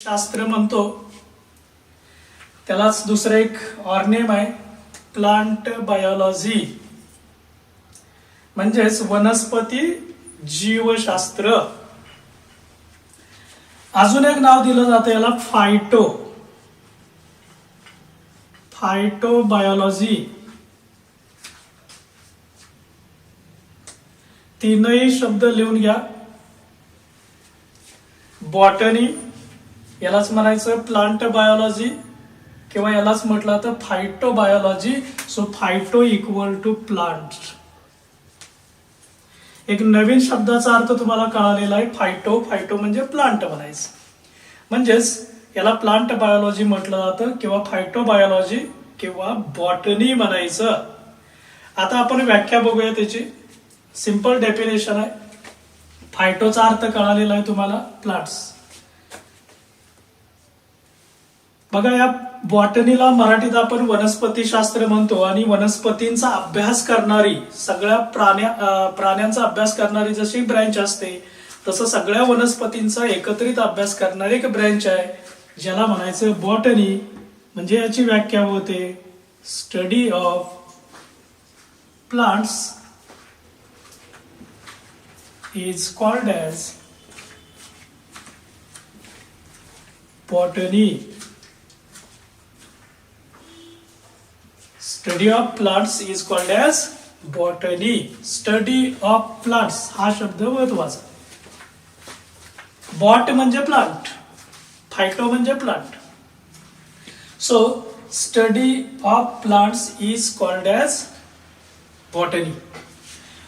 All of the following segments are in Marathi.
शास्त्र म्हणतो त्यालाच दुसरं एक ऑर्नेम आहे प्लांट बायोलॉजी, म्हणजेच वनस्पती जीवशास्त्र. अजून एक नाव दिलं जातं याला फायटोबायोलॉजी. तीनही शब्द लिहून घ्या. बॉटनी यालाच म्हणायचं प्लांट बायोलॉजी किंवा यालाच म्हटलं तर phytobiology. So phyto equal to plant. एक नवीन शब्दाचा अर्थ तुम्हाला कळालेला आहे. फायटो म्हणजे प्लांट म्हणायचं. म्हणजेच याला प्लांट बायोलॉजी म्हटलं जातं किंवा फायटोबायोलॉजी किंवा बॉटनी म्हणायचं. आता आपण व्याख्या बघूया त्याची. सिंपल डेफिनेशन आहे. फायटोचा अर्थ कळालेला आहे तुम्हाला, प्लांट्स. बघा, या बॉटनीला मराठीत आपण वनस्पती शास्त्र म्हणतो आणि वनस्पतींचा अभ्यास करणारी, सगळ्या प्राण्यांचा अभ्यास करणारी जशी ब्रँच असते तसं सगळ्या वनस्पतींचा एकत्रित अभ्यास करणारी एक ब्रँच आहे ज्याला म्हणायचं बॉटनी. म्हणजे याची व्याख्या होते study of plants is called as botany. Study of plants is called as botany. Study of plants हा शब्द महत्वाचा. बॉट म्हणजे प्लांट, फायटो म्हणजे plant. So study of plants is called as botany.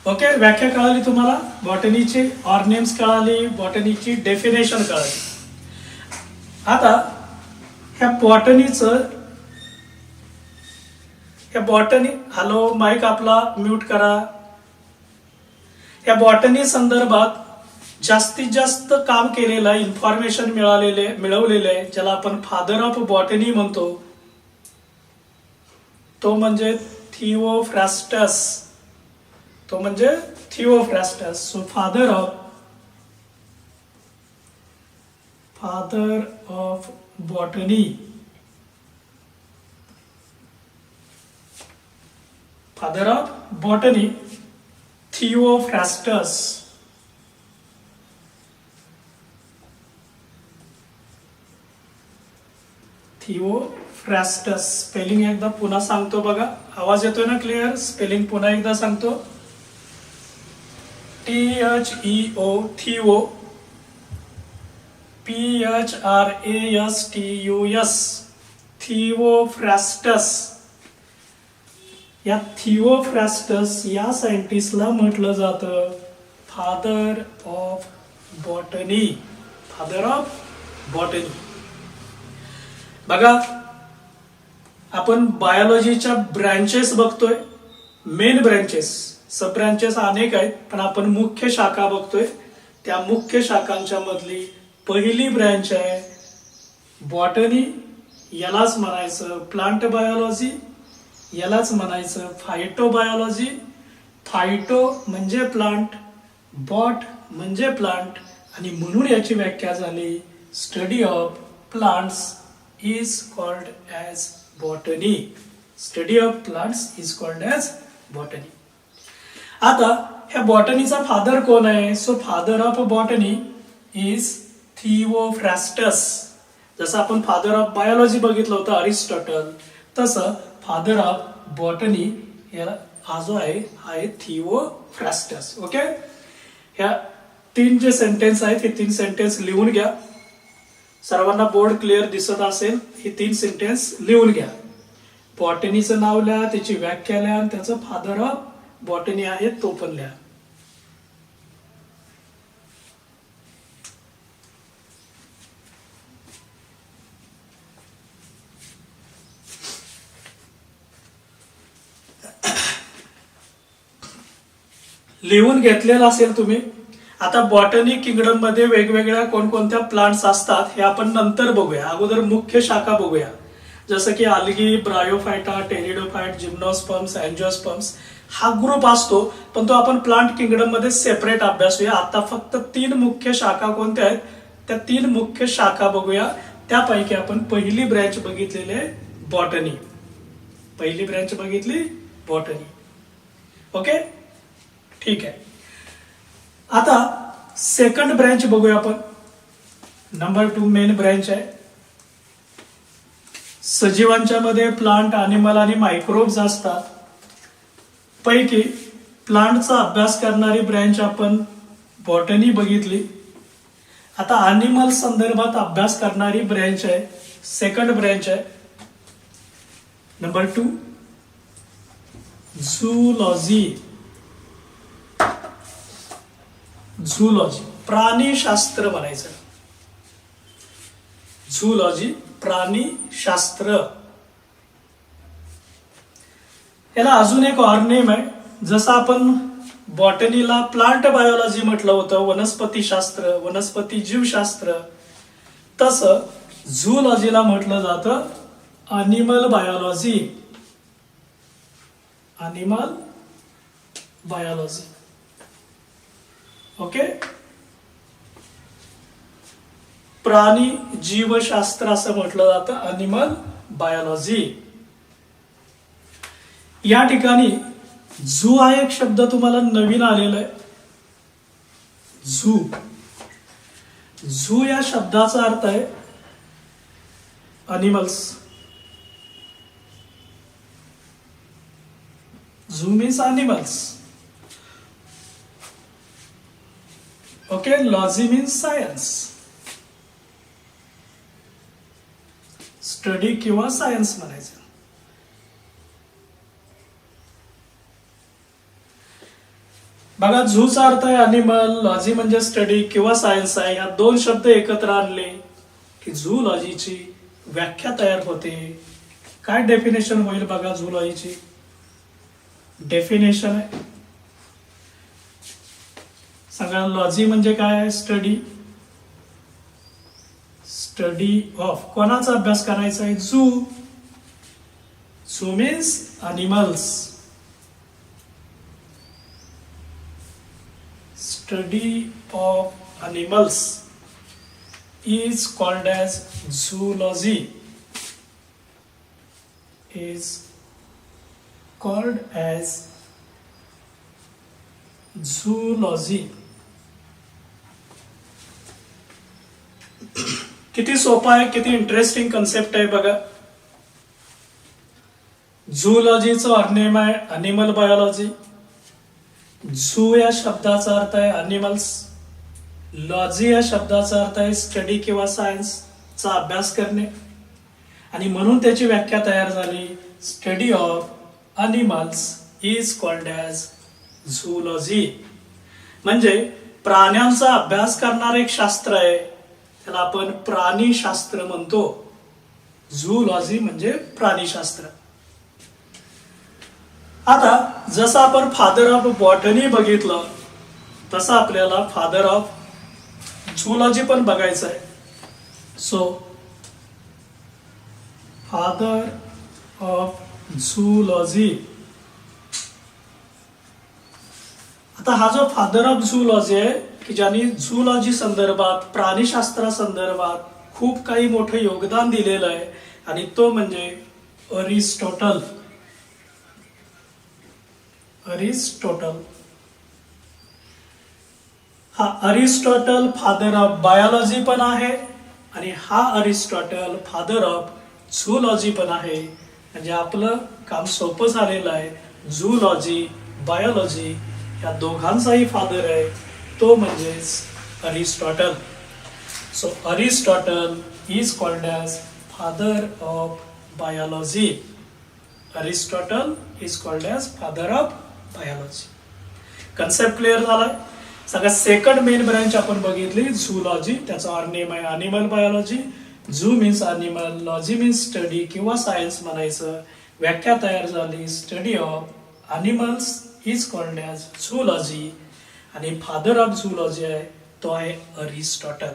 Okay, व्याख्या कळाली तुम्हाला, बॉटनीचे ऑर्नेम्स कळाली, बॉटनीची डेफिनेशन कळाली. आता ह्या बॉटनी हॅलो माईक आपला म्यूट करा. या बॉटनी संदर्भात जास्तीत जास्त काम केलेलं आहे, इन्फॉर्मेशन मिळवलेले आहे, ज्याला आपण फादर ऑफ बॉटनी म्हणतो, तो म्हणजे Theophrastus. So father of botany. Theophrastus. Spelling एकदा पुन्हा सांगतो बघा. आवाज येतोय ना क्लिअर? स्पेलिंग पुन्हा एकदा सांगतो. THEO थिओ, PHRASTUS थिओफ्रास्टस. या थिओफ्रास्टस या सायंटिस्टला म्हटलं जातं फादर ऑफ बॉटनी. बघा, आपण बायोलॉजीच्या ब्रँचेस बघतोय, मेन ब्रँचेस. सब ब्रँचेस अनेक आहेत, पण आपण मुख्य शाखा बघतोय. त्या मुख्य शाखांच्या मधली पहिली ब्रँच आहे बॉटनी. यालाच म्हणायचं प्लांट बायोलॉजी, यालाच म्हणायचं फायटोबायोलॉजी. फायटो म्हणजे प्लांट, बॉट म्हणजे प्लांट, आणि म्हणून याची व्याख्या झाली study of plants is called as botany. Study of plants is called as botany. आता ह्या बॉटनीचा फादर कोण आहे? So father of botany is Theophrastus. जसं आपण फादर ऑफ बायोलॉजी बघितलं होतं अरिस्टॉटल, तसं फादर ऑफ बॉटनी याला हा जो आहे हा आहे थिओफ्रास्टस. ओके, ह्या तीन जे सेंटेन्स आहेत हे तीन सेंटेन्स लिहून घ्या. सर्वांना बोर्ड क्लिअर दिसत असेल, हे तीन सेंटेन्स लिहून घ्या. बॉटनीचं नाव लिहा, त्याची व्याख्या लिहा, आणि त्याचं फादर ऑफ बॉटनी आहे तो पण लिहा. लिहून घेतलेलं असेल तुम्ही. आता बॉटनी किंगडम मध्ये वेगवेगळ्या कोणकोणत्या प्लांट्स असतात हे आपण नंतर बघूया. अगोदर मुख्य शाखा बघूया, जसं की आल्गी, ब्रायोफायटा, टेरिडोफाइट, जिम्नोस्पर्म्स, अँजिओस्पर्म्स. हा ग्रुप असतो, पण तो आपण प्लांट किंगडम मध्ये सेपरेट अभ्यासूया. आता फक्त तीन मुख्य शाखा कोणत्या आहेत त्या 3 मुख्य शाखा बघूया. त्यापैकी आपण पहिली ब्रँच बघितलेली आहे बॉटनी. पहिली ब्रँच बघितली बॉटनी. ओके, ठीक आहे. आता सेकंड ब्रँच बघूया आपण. नंबर 2 मेन ब्रँच आहे. सजीवांच्या मध्ये प्लांट, अॅनिमल आणि मायक्रोब्स असतात. पैकी प्लांटचा अभ्यास करणारी ब्रँच आपण बॉटनी बघितली. आता अॅनिमल संदर्भात अभ्यास करणारी ब्रँच आहे, सेकंड ब्रँच आहे नंबर 2 झूलॉजी. झूलॉजी प्राणीशास्त्र म्हणायचं. झूलॉजी प्राणीशास्त्र. याला अजून एक और नेम आहे. जसं आपण बॉटनीला प्लांट बायोलॉजी म्हटलं होतं, वनस्पतीशास्त्र, वनस्पती जीवशास्त्र, तसं झूलॉजीला म्हटलं जातं animal biology. Animal biology. Okay, प्राणी जीवशास्त्र असं म्हटलं जातं अॅनिमल बायोलॉजी. या ठिकाणी झू हा एक शब्द तुम्हाला नवीन आलेला आहे. झू. झू या शब्दाचा अर्थ आहे animals. Zoo means animals. Okay, logy means science, study किंवा सायन्स म्हणायचं. बघा, झूचा अर्थ आहे अॅनिमल, लॉजी म्हणजे स्टडी किंवा सायन्स आहे. ह्या 2 शब्द एकत्र आणले की झूलॉजीची व्याख्या तयार होते. काय डेफिनेशन होईल बघा झूलॉजीची. डेफिनेशन आहे, सांगा. लॉजी म्हणजे काय? स्टडी. Study of. कोणाचा अभ्यास करायचा आहे? Zoo. Zoo means animals. Study of animals is called as zoology. Is called as zoology. किती सोपा आहे, किती इंटरेस्टिंग कन्सेप्ट आहे बघा. झूलॉजीचं अर्नेम आहे अॅनिमल बायोलॉजी. झू या शब्दाचा अर्थ आहे अॅनिमल्स. लॉजी या शब्दाचा अर्थ आहे स्टडी किंवा सायन्सचा अभ्यास करणे. आणि म्हणून त्याची व्याख्या तयार झाली. Study of animals is called as zoology. म्हणजे प्राण्यांचा अभ्यास करणारं एक शास्त्र आहे, त्याला आपण प्राणीशास्त्र म्हणतो. झूलॉजी म्हणजे प्राणीशास्त्र. आता जसं आपण फादर ऑफ बॉटनी बघितलं, तसं आपल्याला फादर ऑफ झूलॉजी पण बघायचं आहे. So father of zoology. आता हा जो फादर ऑफ झूलॉजी आहे की ज्यांनी झूलॉजी संदर्भात, प्राणीशास्त्रा संदर्भात खूप काही मोठं योगदान दिलेलं आहे, आणि तो म्हणजे अरिस्टॉटल. अरिस्टॉटल. हा अरिस्टॉटल फादर ऑफ बायोलॉजी पण आहे, आणि हा अरिस्टॉटल फादर ऑफ झूलॉजी पण आहे. म्हणजे आपलं काम सोपं झालेलं आहे. झूलॉजी, बायोलॉजी या दोघांचाही फादर आहे, तो म्हणजेच Aristotle. So Aristotle is called as father of biology. Aristotle is called as father of biology. Concept clear झालाय. सगळ्यात सेकंड मेन ब्रँच आपण बघितली झूलॉजी. त्याचा आर नेम आहे animal biology. Zoo means animal, logy means study किंवा सायन्स म्हणायचं. व्याख्या तयार झाली. Study of animals is called as zoology, आणि फादर ऑफ झूलॉजी आहे तो आहे अरिस्टॉटल.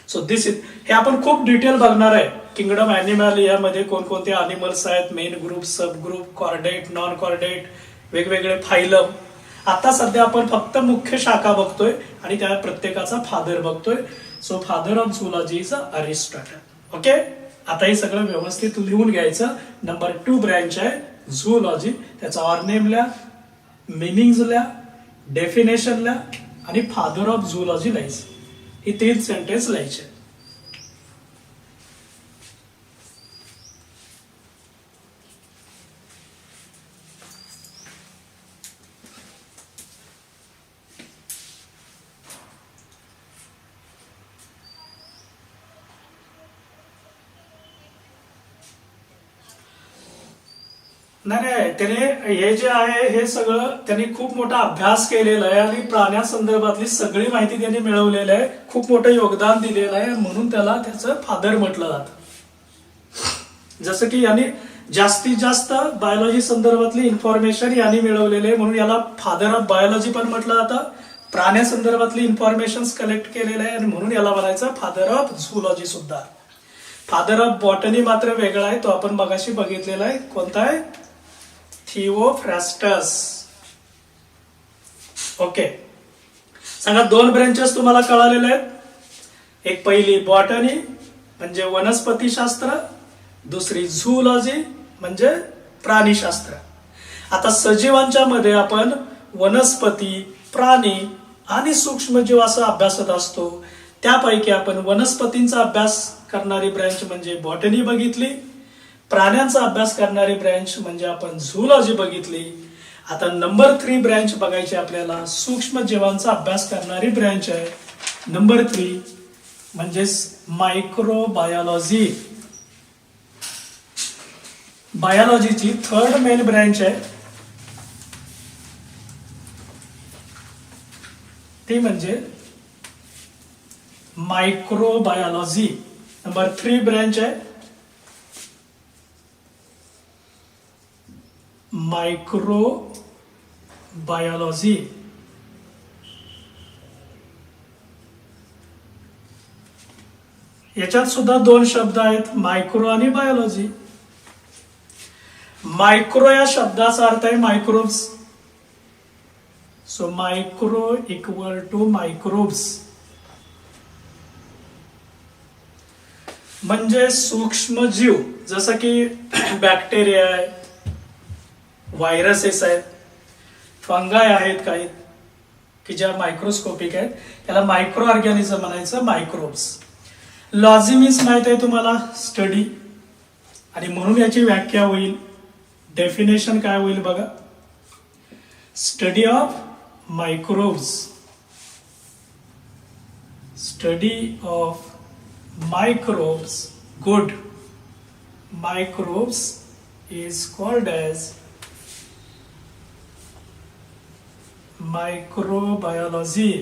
सो दिस इज, हे आपण खूप डिटेल बघणार आहे. किंगडम ॲनिमल यामध्ये कोणकोणते अॅनिमल्स आहेत, मेन ग्रुप, सब ग्रुप, कॉर्डेट, नॉन कॉर्डेट, वेगवेगळे फायलम. आता सध्या आपण फक्त मुख्य शाखा बघतोय आणि त्या प्रत्येकाचा फादर बघतोय. So father of zoology is Aristotle. Okay, आता हे सगळं व्यवस्थित लिहून घ्यायचं. नंबर 2 ब्रँच आहे झूलॉजी. त्याचा ऑरनेम लिहा, मिनिंग लिहा, डेफिनेशन लिहा आणि फादर ऑफ झूलॉजी लिहायचं. ही 3 सेंटेन्स लिहायचे. नाही, त्याने हे जे आहे हे सगळं त्यांनी खूप मोठा अभ्यास केलेला आहे आणि प्राण्यासंदर्भातली सगळी माहिती त्यांनी मिळवलेली आहे. खूप मोठं योगदान दिलेलं आहे, म्हणून त्याला त्याचं फादर म्हटलं जातं. जसं की यांनी जास्तीत जास्त बायोलॉजी संदर्भातली इन्फॉर्मेशन यांनी मिळवलेली आहे, म्हणून याला फादर ऑफ बायोलॉजी पण म्हटलं जातं. प्राण्यासंदर्भातली इन्फॉर्मेशन कलेक्ट केलेलं आहे आणि म्हणून याला म्हणायचं फादर ऑफ झूलॉजी सुद्धा. फादर ऑफ बॉटनी मात्र वेगळा आहे, तो आपण मगाशी बघितलेला आहे. कोणता आहे? थिओफ्रास्टस. ओके, सांगा 2 ब्रँचेस तुम्हाला कळालेले आहेत. एक पहिली बॉटनी म्हणजे वनस्पतीशास्त्र, दुसरी झूलॉजी म्हणजे प्राणीशास्त्र. आता सजीवांच्या मध्ये आपण वनस्पती, प्राणी आणि सूक्ष्मजीव असं अभ्यासत असतो. त्यापैकी आपण वनस्पतींचा अभ्यास करणारी ब्रँच म्हणजे बॉटनी बघितली, प्राण्यांचा अभ्यास करणारी ब्रँच म्हणजे आपण झूलॉजी बघितली. आता नंबर 3 ब्रँच बघायची आपल्याला, सूक्ष्म जीवांचा अभ्यास करणारी ब्रँच आहे. नंबर 3 म्हणजे मायक्रोबायोलॉजी. बायोलॉजीची 3rd मेन ब्रँच आहे, ती म्हणजे मायक्रोबायोलॉजी. नंबर 3 ब्रँच आहे मायक्रोबायोलॉजी. याच्यात सुद्धा 2 शब्द आहेत, मायक्रो आणि बायोलॉजी. मायक्रो या शब्दाचा अर्थ आहे microbes. So micro equal to microbes म्हणजे सूक्ष्म जीव. जसं की बॅक्टेरिया आहे, व्हायरसेस आहेत, फंगाय आहेत काही की ज्या मायक्रोस्कोपिक आहेत, त्याला मायक्रो ऑर्गॅनिझम म्हणायचं, मायक्रोब्स. लॉजी मीन्स माहित आहे तुम्हाला, स्टडी, आणि म्हणून याची व्याख्या होईल, डेफिनेशन काय होईल बघा. Study of microbes. Study of microbes. Good. Microbes is called as microbiology.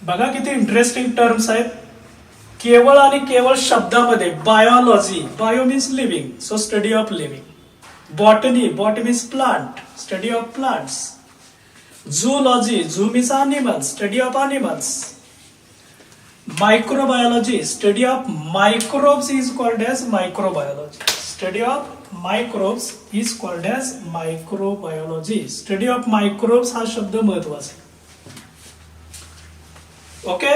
बघा किती इंटरेस्टिंग टर्म्स आहेत. केवळ आणि केवळ शब्दामध्ये biology, bio means living, so study of living. Botany, botany means plant, study of plants. Zoology, zoo means animals, study of animals. Microbiology, study of microbes is called as microbiology. Study of microbes is called as microbiology. Study of microbes हा शब्द महत्वाचा आहे. ओके,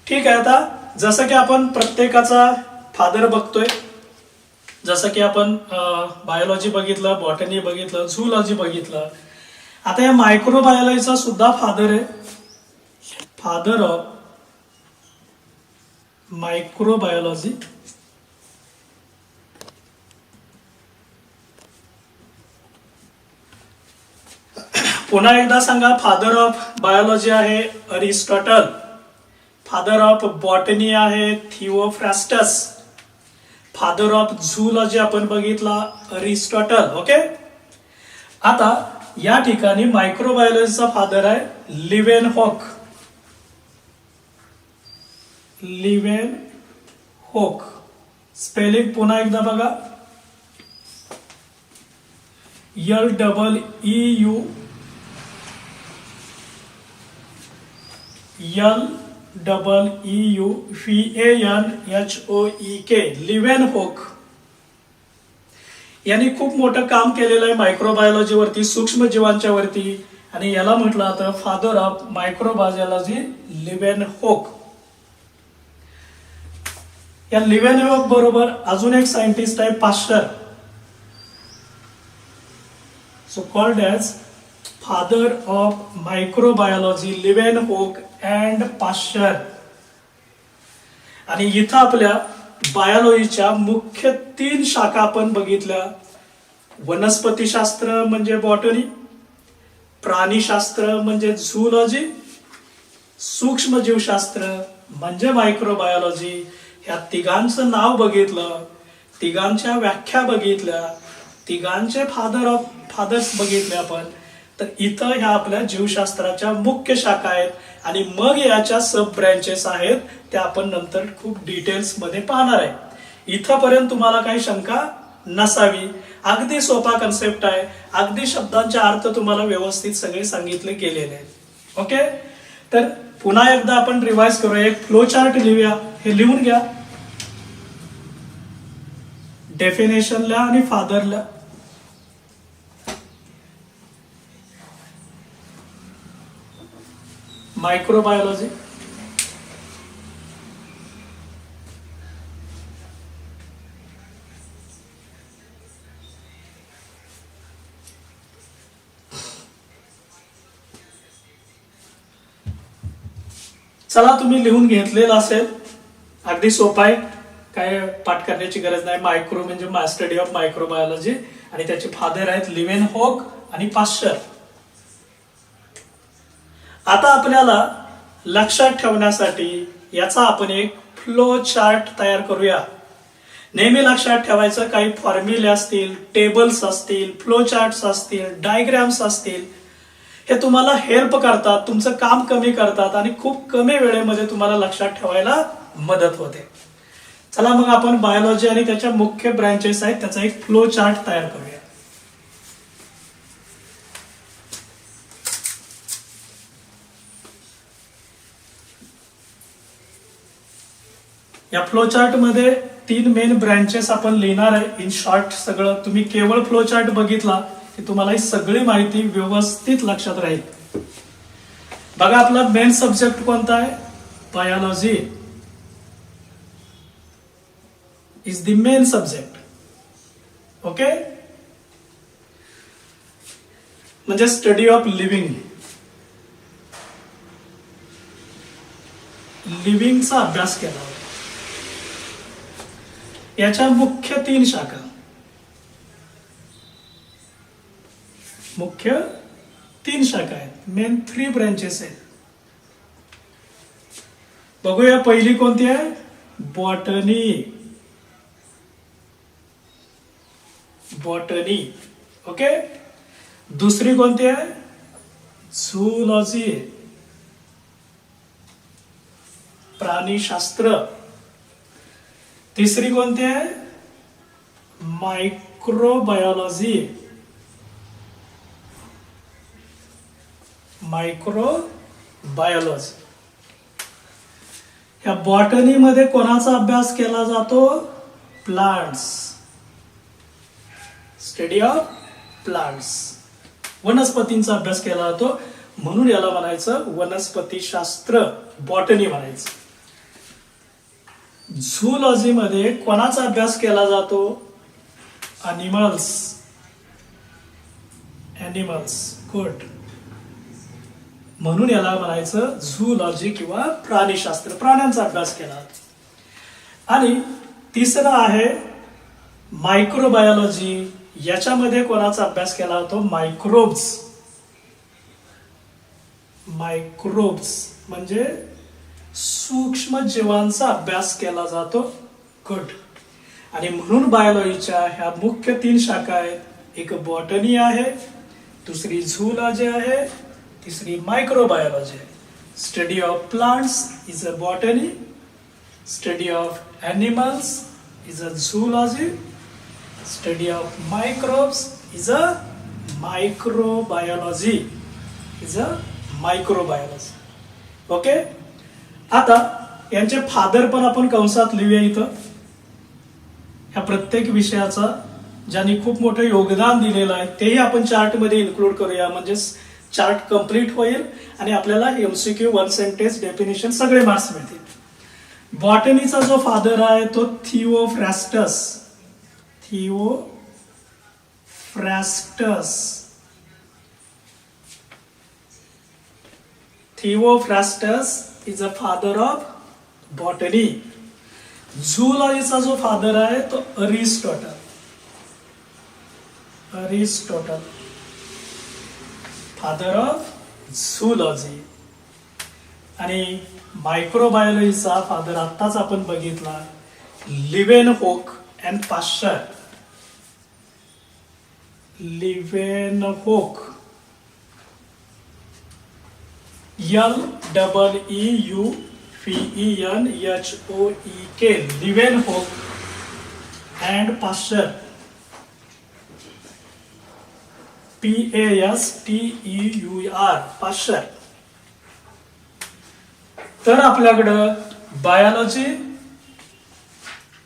ठीक आहे. आता जसं की आपण प्रत्येकाचा फादर बघतोय, जसं की आपण बायोलॉजी बघितलं, बॉटनी बघितलं, झूलॉजी बघितलं. आता या मायक्रोबायोलॉजीचा सुद्धा फादर आहे, फादर ऑफ मायक्रोबायोलॉजी. पुन्हा एकदा सांगा, फादर ऑफ बायोलॉजी आहे अरिस्टॉटल, फादर ऑफ बॉटनी आहे थिओफ्रास्टस, फादर ऑफ झूलॉजी आपण बघितला अरिस्टॉटल. ओके, आता या ठिकाणी मायक्रोबायोलॉजीचा फादर आहे लिवेनहॉक. लिवेनहॉक स्पेलिंग पुन्हा एकदा बघा, LEEU LEEUVANHOEK. लिवेनहॉक यांनी खूप मोठं काम केलेलं आहे मायक्रोबायोलॉजी वरती, सूक्ष्म जीवांच्या वरती. आणि याला म्हटलं जातं फादर ऑफ मायक्रोबायोलॉजी लिव्हेनहोक. या लिव्हेनहोक बरोबर अजून एक सायंटिस्ट आहे Pasteur, so called as father of microbiology Leeuwenhoek and Pasteur. आणि इथं आपल्या बायोलॉजीच्या मुख्य 3 शाखा आपण बघितल्या. वनस्पतीशास्त्र म्हणजे बॉटनी, प्राणीशास्त्र म्हणजे झूलॉजी, सूक्ष्मजीवशास्त्र म्हणजे मायक्रोबायोलॉजी. ह्या तिघांचं नाव बघितलं, तिघांच्या व्याख्या बघितल्या, तिघांचे फादर्स बघितले आपण. तर इथं ह्या आपल्या जीवशास्त्राच्या मुख्य शाखा आहेत आणि मग याच्या सब ब्रँचेस आहेत, त्या आपण नंतर खूप डिटेल्स मध्ये पाहणार आहे. इथंपर्यंत तुम्हाला काही शंका नसावी. अगदी सोपा कन्सेप्ट आहे, अगदी शब्दांचे अर्थ तुम्हाला व्यवस्थित सगळे सांगितले गेलेले आहेत. ओके, तर पुन्हा एकदा आपण रिवाइज करूया. एक फ्लो चार्ट लिहूया, हे लिहून घ्या. डेफिनेशन लिहा आणि फादर लिहा. मायक्रोबायोलॉजी, चला तुम्ही लिहून घेतलेलं असेल, अगदी सोपा आहे, काय पाठ करण्याची गरज नाही. मायक्रो म्हणजे स्टडी ऑफ मायक्रोबायोलॉजी आणि त्याचे फादर आहेत लिव्हेनहोक आणि पाश्चर. आता आपल्याला लक्षात ठेवण्यासाठी याचा आपण एक फ्लो चार्ट तयार करूया. नेहमी लक्षात ठेवायचं, काही फॉर्म्युले असतील, टेबल्स असतील, फ्लो चार्ट्स असतील, डायग्राम्स असतील, हे तुम्हाला हेल्प करतात, तुमचं काम कमी करतात आणि खूप कमी वेळेमध्ये तुम्हाला लक्षात ठेवायला मदत होते. चला मग आपण बायोलॉजी आणि त्याच्या मुख्य ब्रँचेस आहेत त्याचा एक फ्लो चार्ट तयार करूया. या फ्लो चार्ट मध्ये 3 मेन ब्रँचेस आपण लिहिणार आहे. इन शॉर्ट सगळं तुम्ही केवळ फ्लो चार्ट बघितला की तुम्हाला ही सगळी माहिती व्यवस्थित लक्षात राहील. बघा, आपला मेन सब्जेक्ट कोणता आहे? Biology is the main subject. Okay, म्हणजे स्टडी ऑफ लिव्हिंग, लिव्हिंगचा अभ्यास केला. याच्या मुख्य 3 शाखा, मुख्य 3 शाखा आहेत, मेन 3 ब्रँचेस आहेत. बघूया पहिली कोणती आहे? बॉटनी. बॉटनी. ओके, दुसरी कोणती आहे? झूलॉजी, प्राणीशास्त्र. तिसरी कोणती आहे? Microbiology, microbiology. या बॉटनी मध्ये कोणाचा अभ्यास केला जातो? प्लांट्स, स्टडी ऑफ प्लांट्स, वनस्पतींचा अभ्यास केला जातो, म्हणून याला म्हणायचं वनस्पतीशास्त्र, बॉटनी म्हणायचं. झूलॉजी मध्ये कोणाचा अभ्यास केला जातो? अॅनिमल्स, ॲनिमल्स, गुड, म्हणून याला म्हणायचं झूलॉजी किंवा प्राणीशास्त्र, प्राण्यांचा अभ्यास केला जातो. आणि तिसरं आहे मायक्रोबायोलॉजी. याच्यामध्ये कोणाचा अभ्यास केला जातो? मायक्रोब्स. मायक्रोब्स म्हणजे सूक्ष्म जीवांचा अभ्यास केला जातो. गुड. आणि म्हणून बायोलॉजीच्या ह्या मुख्य 3 शाखा आहेत. एक बॉटनी आहे, दुसरी झूलॉजी आहे, तिसरी मायक्रोबायोलॉजी आहे. Study of plants is a botany, study of animals is a zoology, study of microbes is a microbiology, is a microbiology. Okay, आता यांचे फादर पण आपण कंसात लिहूया इथं. ह्या प्रत्येक विषयाचा ज्यांनी खूप मोठं योगदान दिलेलं आहे तेही आपण चार्ट मध्ये इन्क्लूड करूया, म्हणजे चार्ट कम्प्लीट होईल आणि आपल्याला एमसीक्यू, वन सेंटेन्स, डेफिनेशन सगळे मार्क्स मिळतील. बॉटनीचा जो फादर आहे तो Theophrastus. Theophrastus is a father of botany. झूलॉजीचा जो फादर आहे तो अरिस्टॉटल. Father of zoology. आणि मायक्रोबायोलॉजीचा फादर आत्ताच आपण बघितला, लिवेनहोक and Pasteur. लिवेनहोक, LEEUVENHOEK, लिवेनहोक and Pasteur, PASTEUR, Pasteur. तर आपल्याकडं बायोलॉजी,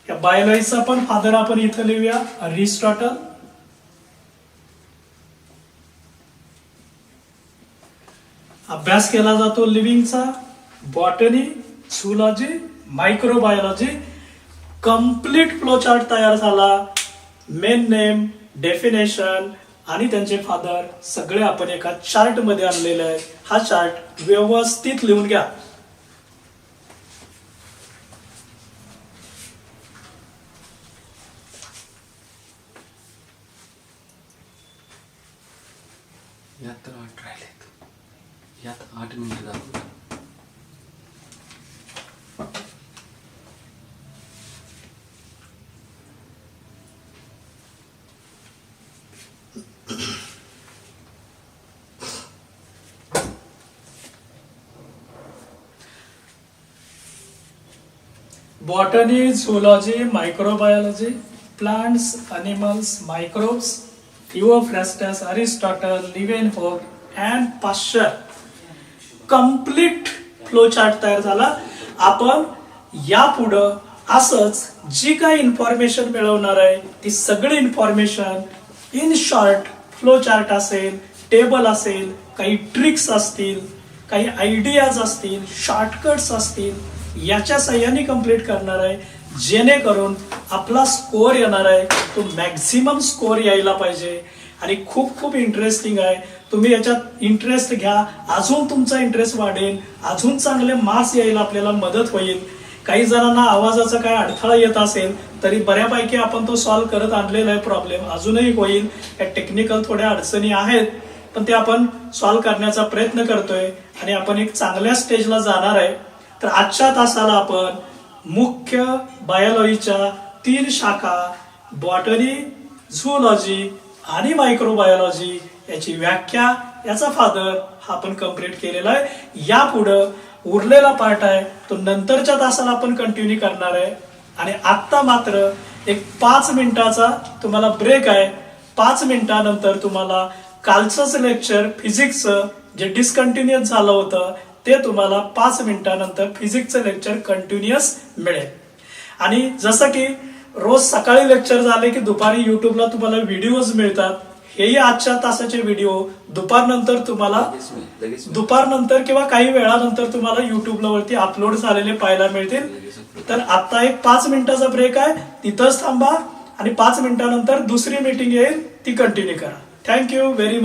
या बायोलॉजीचा पण फादर आपण इथं लिहूया, अरिस्टॉटल. अभ्यास केला जातो लिव्हिंगचा, botany, zoology, microbiology. Complete flow chart तयार झाला. मेन नेम, डेफिनेशन आणि त्यांचे फादर सगळे आपण एका चार्ट मध्ये आणलेले आहेत. हा चार्ट व्यवस्थित लिहून घ्या. यात तर 8 राहिलेत. यात 8 मिनिटं दाखवतात. Botany, zoology, microbiology, plants, animals, microbes, Theophrastus, Aristotle, Leeuwenhoek and Pasteur. Complete flow chart तयार झाला. आपण यापुढं असंच जी काही इन्फॉर्मेशन मिळवणार आहे ती सगळी information in short flow chart असेल, टेबल असेल, काही ट्रिक्स असतील, काही आयडियाज असतील, शॉर्टकट्स असतील, याच्या सहाय्याने कंप्लीट करणार आहे, जेणेकरून आपला स्कोअर येणार आहे तो मॅक्झिमम स्कोअर यायला पाहिजे. आणि खूप खूप इंटरेस्टिंग आहे. तुम्ही याच्यात इंटरेस्ट घ्या, अजून तुमचा इंटरेस्ट वाढेल, अजून चांगले मार्क्स यायला आपल्याला मदत होईल. काही जणांना आवाजाचा काय अडथळा येत असेल तरी बऱ्यापैकी आपण तो सॉल्व्ह करत आणलेला आहे प्रॉब्लेम. अजूनही होईल. या टेक्निकल थोड्या अडचणी आहेत पण ते आपण सॉल्व्ह करण्याचा प्रयत्न करतोय आणि आपण एक चांगल्या स्टेजला जाणार आहे. तर आजच्या तासाला आपण मुख्य बायोलॉजीच्या 3 शाखा, बॉटनी, झूलॉजी आणि मायक्रोबायोलॉजी याची व्याख्या, याचा फादर हा आपण कंप्लीट केलेला आहे. यापुढं उरलेला पार्ट आहे तो नंतरच्या तासाला आपण कंटिन्यू करणार आहे. आणि आत्ता मात्र एक 5 मिनिटाचा तुम्हाला ब्रेक आहे. 5 मिनिटानंतर तुम्हाला कालचंच लेक्चर फिजिक्सचं जे डिस्कंटिन्युअस झालं होतं ते तुम्हाला 5 मिनिटानंतर फिजिक्सचं लेक्चर कंटिन्युअस मिळेल. आणि जसं की रोज सकाळी लेक्चर झाले की दुपारी युट्यूबला तुम्हाला व्हिडिओज मिळतात. हेही आजच्या तासाचे व्हिडिओ दुपारनंतर तुम्हाला दुपारनंतर किंवा काही वेळानंतर तुम्हाला युट्यूबला वरती अपलोड झालेले पाहायला मिळतील. तर आता एक 5 मिनिटाचा ब्रेक आहे, तिथंच थांबा आणि 5 मिनिटानंतर दुसरी मीटिंग येईल ती कंटिन्यू करा. Thank you very much.